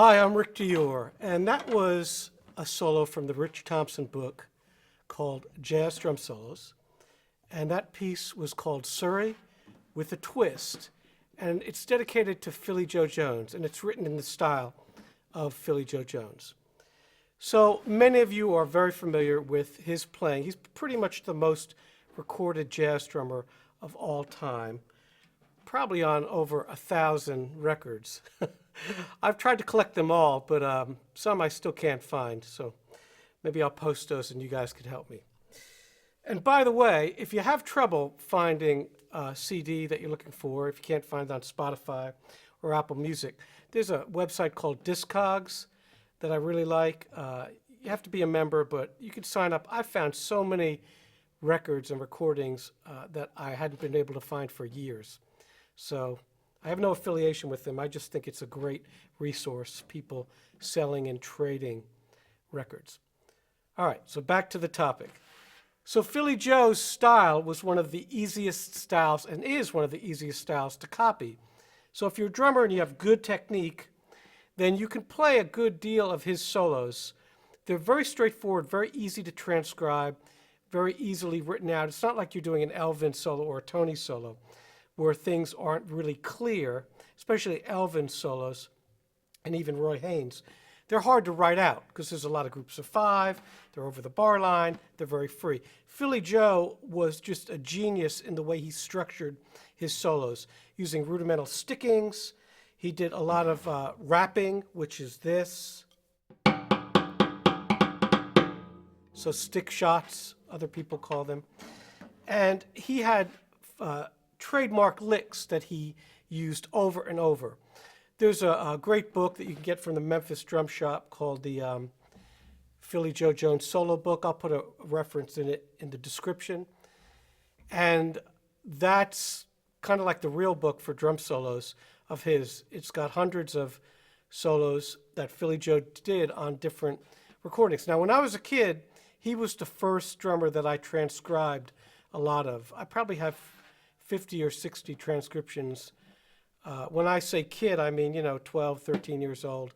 Hi, I'm Rick and that was a solo from the Rich Thompson book called Jazz Drum Solos. And that piece was called Surrey With A Twist. And it's dedicated to Philly Joe Jones, and it's written in the style of Philly Joe Jones. So many of you are very familiar with his playing. He's pretty much the most recorded jazz drummer of all time, probably on over 1,000 records. I've tried to collect them all, but some I still can't find, so maybe I'll post those and you guys could help me. And by the way, if you have trouble finding a CD that you're looking for, if you can't find it on Spotify or Apple Music, there's a website called Discogs that I really like. You have to be a member, but you can sign up. I found so many records and recordings that I hadn't been able to find for years. So I have no affiliation with them. I just think it's a great resource, people selling and trading records. All right, so back to the topic. So Philly Joe's style was one of the easiest styles and is one of the easiest styles to copy. So if you're a drummer and you have good technique, then you can play a good deal of his solos. They're very straightforward, very easy to transcribe, very easily written out. It's not like you're doing an Elvin solo or a Tony solo where things aren't really clear, especially Elvin solos and even Roy Haynes. They're hard to write out because there's a lot of groups of five, they're over the bar line, they're very free. Philly Joe was just a genius in the way he structured his solos, using rudimental stickings. He did a lot of rapping, which is this. So stick shots, other people call them. And he had trademark licks that he used over and over. There's a great book that you can get from the Memphis Drum Shop called the Philly Joe Jones Solo Book. I'll put a reference in it in the description. And that's kind of like the real book for drum solos of his. It's got hundreds of solos that Philly Joe did on different recordings. Now, when I was a kid, he was the first drummer that I transcribed a lot of. I probably have 50 or 60 transcriptions. When I say kid, I mean, 12, 13 years old.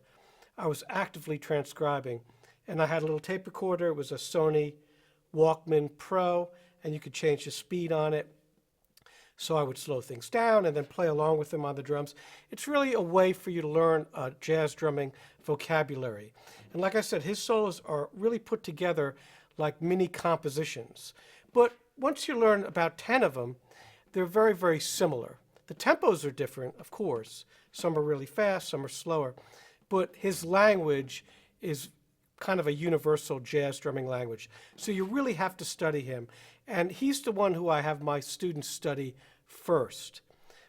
I was actively transcribing. And I had a little tape recorder. It was a Sony Walkman Pro, and you could change the speed on it. So I would slow things down and then play along with them on the drums. It's really a way for you to learn jazz drumming vocabulary. And like I said, his solos are really put together like mini compositions. But once you learn about 10 of them, they're very, very similar. The tempos are different, of course. Some are really fast, some are slower. But his language is kind of a universal jazz drumming language. So you really have to study him. And he's the one who I have my students study first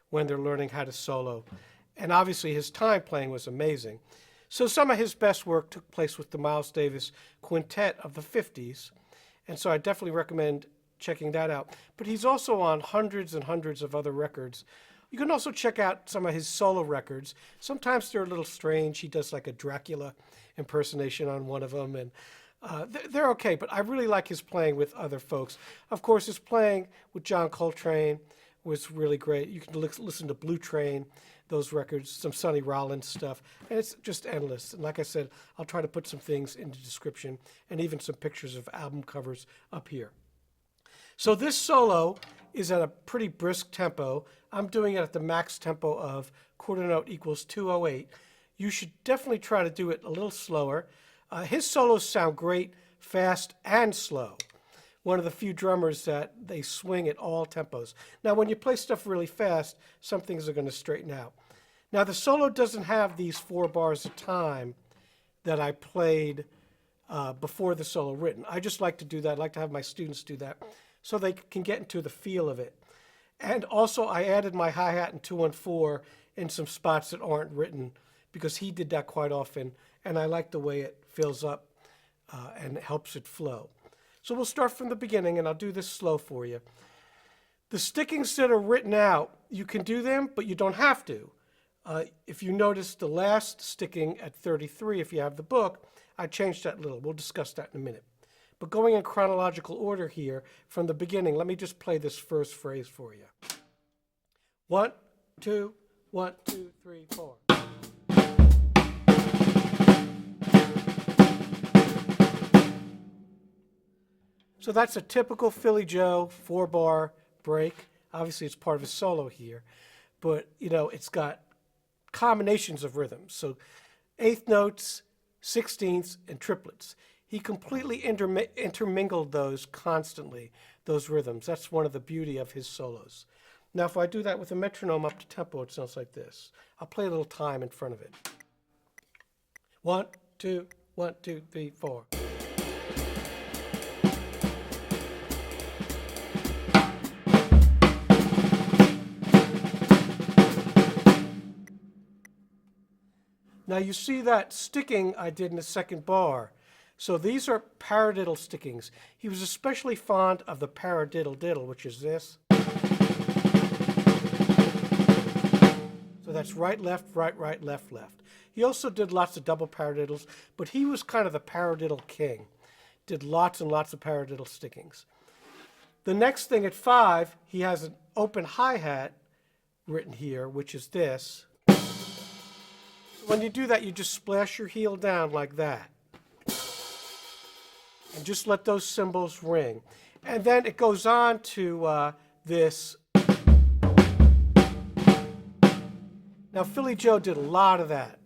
when they're learning how to solo. And obviously his time playing was amazing. So some of his best work took place with the Miles Davis Quintet of the 50s. And so I definitely recommend checking that out. But he's also on hundreds and hundreds of other records. You can also check out some of his solo records. Sometimes they're a little strange. He does like a Dracula impersonation on one of them, and they're okay, but I really like his playing with other folks. Of course, his playing with John Coltrane was really great. You can listen to Blue Train, those records, some Sonny Rollins stuff, and it's just endless. And like I said, I'll try to put some things in the description and even some pictures of album covers up here. So this solo is at a pretty brisk tempo. I'm doing it at the max tempo of quarter note equals 208. You should definitely try to do it a little slower. His solos sound great, fast and slow. One of the few drummers that they swing at all tempos. Now, when you play stuff really fast, some things are going to straighten out. Now, the solo doesn't have these 4 bars of time that I played before the solo written. I just like to do that. I like to have my students do that so they can get into the feel of it. And also, I added my hi-hat and 2-1-4 in some spots that aren't written because he did that quite often, and I like the way it fills up and helps it flow. So we'll start from the beginning, and I'll do this slow for you. The stickings that are written out, you can do them, but you don't have to. If you notice the last sticking at 33, if you have the book, I changed that a little. We'll discuss that in a minute. But going in chronological order here, from the beginning, let me just play this first phrase for you. 1, 2, 1, 2, 3, 4. So that's a typical Philly Joe 4-bar break. Obviously, it's part of his solo here, but it's got combinations of rhythms. So eighth notes, sixteenths, and triplets. He completely intermingled those constantly, those rhythms. That's one of the beauty of his solos. Now, if I do that with a metronome up to tempo, it sounds like this. I'll play a little time in front of it. 1, 2, 1, 2, 3, 4. Now you see that sticking I did in the second bar. So these are paradiddle stickings. He was especially fond of the paradiddle diddle, which is this. So that's right, left, right, left, left. He also did lots of double paradiddles, but he was kind of the paradiddle king. Did lots and lots of paradiddle stickings. The next thing at 5, he has an open hi-hat written here, which is this. When you do that, you just splash your heel down like that. And just let those cymbals ring. And then it goes on to this. Now, Philly Joe did a lot of that.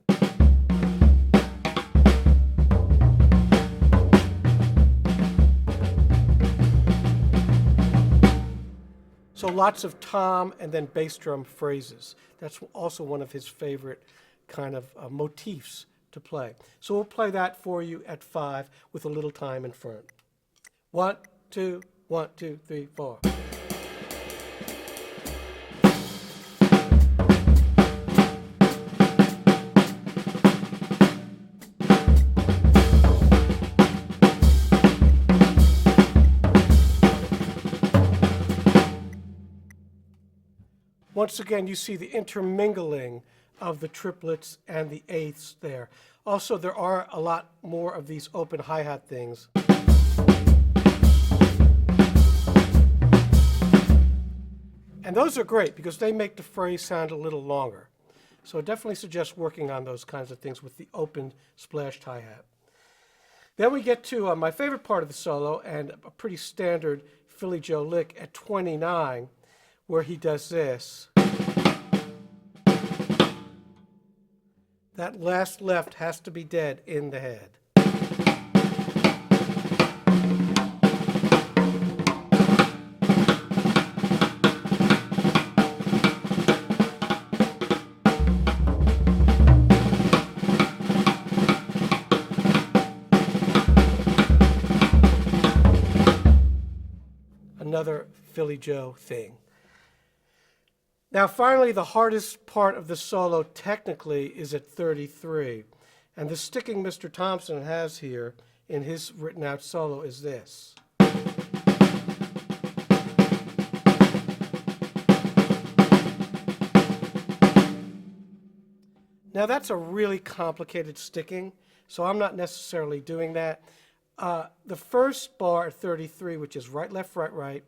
So lots of tom and then bass drum phrases. That's also one of his favorite kind of motifs to play. So we'll play that for you at 5 with a little time in front. 1, 2, 1, 2, 3, 4. Once again, you see the intermingling of the triplets and the eighths there. Also, there are a lot more of these open hi-hat things. And those are great because they make the phrase sound a little longer. So I definitely suggest working on those kinds of things with the open splashed hi-hat. Then we get to my favorite part of the solo and a pretty standard Philly Joe lick at 29, where he does this. That last left has to be dead in the head. Another Philly Joe thing. Now finally, the hardest part of the solo technically is at 33. And the sticking Mr. Thompson has here in his written out solo is this. Now that's a really complicated sticking, so I'm not necessarily doing that. The first bar at 33, which is right, left, right,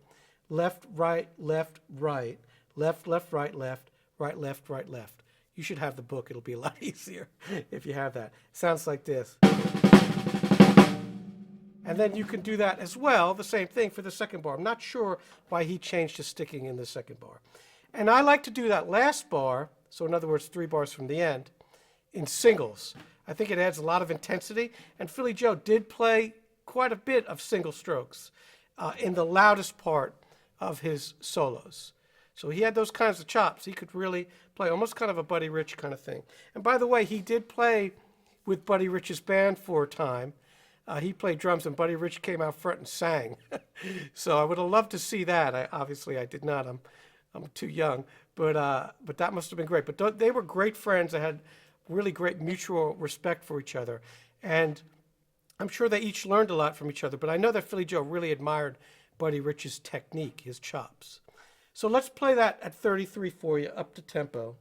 left, right, left, right, left, left, right, left, right, left, right, left. You should have the book. It'll be a lot easier if you have that. Sounds like this. And then you can do that as well, the same thing for the second bar. I'm not sure why he changed his sticking in the second bar. And I like to do that last bar, so in other words, 3 bars from the end, in singles. I think it adds a lot of intensity. And Philly Joe did play quite a bit of single strokes in the loudest part of his solos. So he had those kinds of chops. He could really play almost kind of a Buddy Rich kind of thing. And by the way, he did play with Buddy Rich's band for a time. He played drums and Buddy Rich came out front and sang. So I would have loved to see that. Obviously I did not. I'm too young. But that must have been great. But they were great friends. They had really great mutual respect for each other. And I'm sure they each learned a lot from each other. But I know that Philly Joe really admired Buddy Rich's technique, his chops. So let's play that at 33 for you, up to tempo.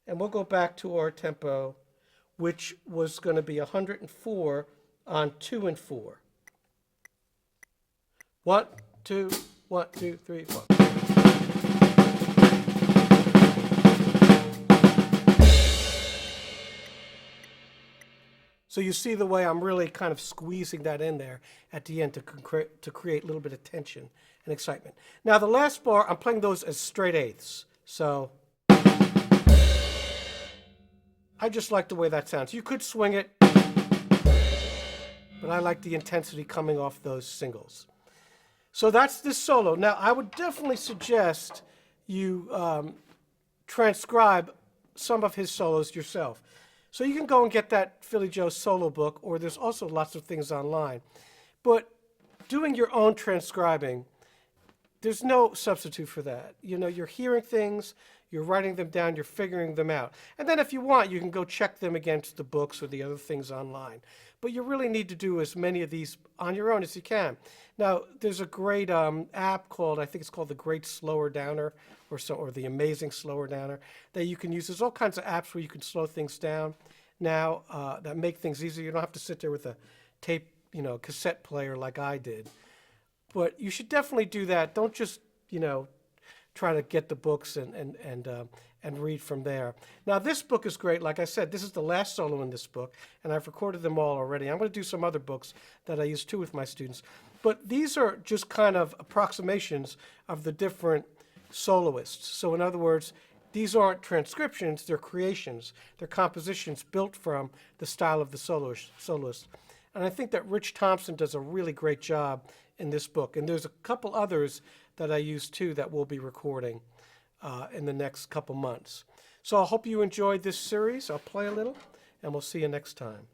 And we'll go back to our tempo, which was going to be 104 on 2 and 4. 1, 2, 1, 2, 3, 4. So you see the way I'm really kind of squeezing that in there at the end to create a little bit of tension and excitement. Now the last bar, I'm playing those as straight eighths. So I just like the way that sounds. You could swing it, but I like the intensity coming off those singles. So that's this solo. Now I would definitely suggest you transcribe some of his solos yourself. So you can go and get that Philly Joe solo book, or there's also lots of things online. But doing your own transcribing, there's no substitute for that. You know, you're hearing things, you're writing them down, you're figuring them out. And then if you want, you can go check them against the books or the other things online. But you really need to do as many of these on your own as you can. Now, there's a great app called, I think it's called the Great Slower Downer, or the Amazing Slower Downer, that you can use. There's all kinds of apps where you can slow things down now that make things easier. You don't have to sit there with a tape, cassette player like I did. But you should definitely do that. Don't just, try to get the books and read from there. Now, this book is great. Like I said, this is the last solo in this book, and I've recorded them all already. I'm going to do some other books that I use too with my students. But these are just kind of approximations of the different soloists. So in other words, these aren't transcriptions, they're creations. They're compositions built from the style of the soloist. And I think that Rich Thompson does a really great job in this book. And there's a couple others that I use too that we'll be recording in the next couple months. So I hope you enjoyed this series. I'll play a little, and we'll see you next time.